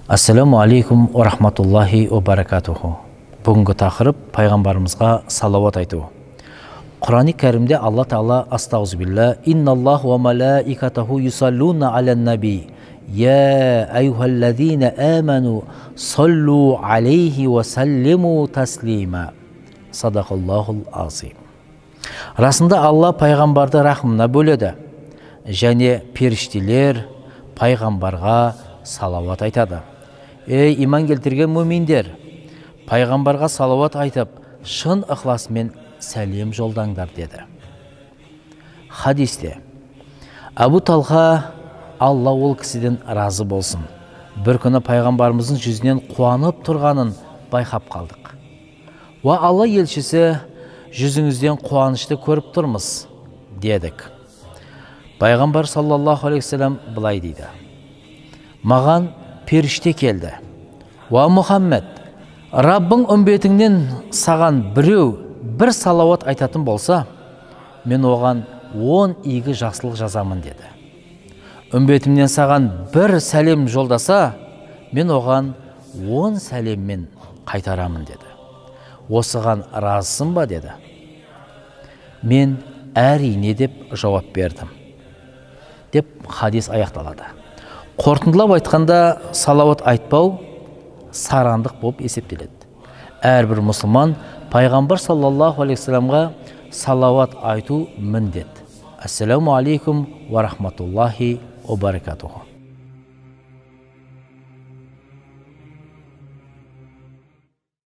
Ассаламу алейкум ва рахматуллахи ва баракатуху. Бүгінгі тақырып пайғамбарымызға салауат айту. Құран-ы Кәрімде Алла Тағала астағфирулла инналлаху ва малаикатаху юсаллуна алан наби я айюхаллазина аману саллу алейхи ва саллиму таслима. Садақаллахул азим. Расында Алла пайғамбарды рахымына бөледі, және періштелер пайғамбарға салауат айтады. Ей иман келтірген мүминдер, пайғамбарға салауат айтып, шын ықласымен сәлем жолдаңдар деді. Хадисте Абу Талха, Алла ол кісіден разы болсын, бір күні пайғамбарымыздың жүзінен қуанып тұрғанын байқап қалдық. Ва Алла елшісі, жүзіңізден қуанышты көріп тұрмыз дедік. Пайғамбар саллаллаху алейхи вассалам былай дейді: маған періште келді. Ва Мұхаммед, Раббың үмбетіңнен саған бір салауат айтатын болса, мен оған 10 игі жақсылық жазамын деді. Үмбетімнен саған бір сәлем жолдаса, мен оған 10 сәлеммен қайтарамын деді. Осыған разысың ба деді. Мен әрине деп жауап бердім. Деп хадис аяқталады. Қорытындылап айтқанда, салауат айтпау сарандық болып есептеледі. Әрбір мұсылман пайғамбар саллаллаху алейхи вассаламға салауат айту міндет. Ассаламу алейкум ва рахматуллахи ва баракатуху.